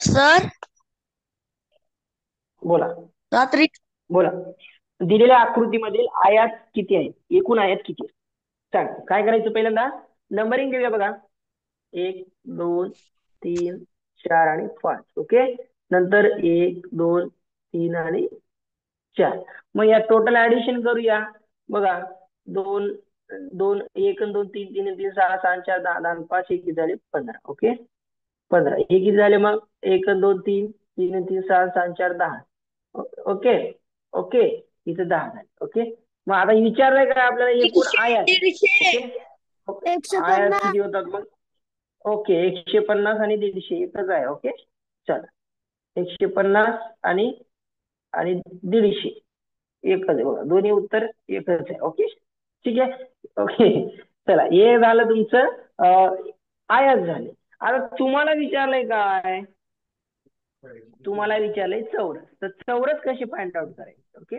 Sir बोला. रात्री बोला. दिलेल्या आकृतीमधील आयात किती आहेत? एकूण आयात किती आहेत? सांग. काय करायचं पहिल्यांदा? नंबरिंग देऊया बघा. 1 2 3 4 आणि 5. ओके. नंतर 1 2 3 आणि 4. मग या टोटल ऍडिशन करूया. बघा. दोन दोन 1 2 3 3 3 6 6 4 10 10 5 हे किती झाले? 15. ओके. 15 हे किती झाले मग? 1 2 3 3 3 6 6 4 10. ओके. ओके. इथे 10 झाले. ओके. मग आता विचारलंय काय आपल्याला? एकूण दीडशे आयात. दीडशे ओके. एकशे आयात पन्नास किती होतात मग? ओके. 150 आणि 150 एकच आहे. ओके. चला. 150 आणि आणि 150 एकच आहे बघा. दोन्ही उत्तर एकच आहे. ओके. ठीक आहे. ओके. चला, हे झालं तुमचं आयात झाले. आता तुम्हाला विचारलंय काय? तुम्हाला विचारलंय चौरस. तर चौरस कसे फाइंड आउट करायचे? ओके.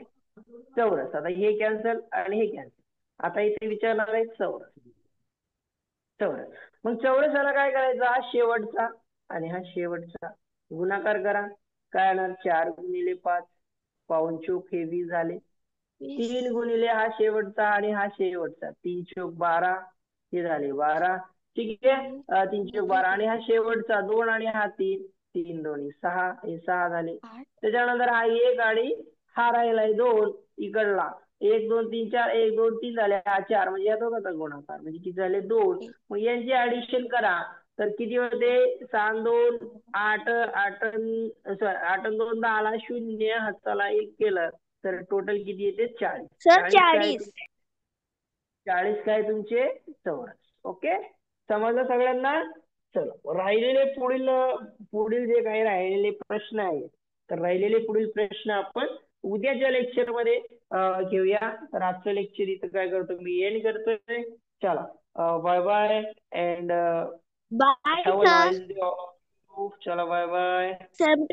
चौरस. आता हे कॅन्सल आणि हे कॅन्सल. आता इथे विचारणार आहे चौरस. चौरस. मग चौरसाला काय करायचं? हा शेवटचा आणि हा शेवटचा गुणाकार करा. काय येणार? 4 गुणिले 5 पाऊण चोक हे 20 झाले. 3 गुणिले हा शेवटचा आणि हा शेवटचा 3 चोक 12 हे झाले 12. ठीक आहे. 3 चोक 12 आणि हा शेवटचा 2 आणि हा 3. 3 2 6 हे 6 झाले. त्याच्यानंतर हा 1 आणि हा राहिलाय 2 इकडला. 1 2 3 4 1 2 3 झाले. हा 4 म्हणजे या दोघांचा गुणाकार म्हणजे किती झाले? 2. मग यांची ऍडिशन करा. तर किती होते? 6 2 8 8 सॉरी 8 2 10 शून्य हाताला 1 केलं तर टोटल किती येते? 40. सर 40 काय? 40. 40 काय तुमचे? चौरस. ओके. समजलं सगळ्यांना? चलो, राहिलेले पुढील पुढील जे काही राहिलेले प्रश्न आहेत, तर राहिलेले पुढील प्रश्न आपण उद्याच्या लेक्चर मध्ये घेऊया. तर आजचं लेक्चर इथं काय करतो मी? एंड करतोय. चला. Bye bye and bye have a sir. Nice day. चला, बाय बाय. सेम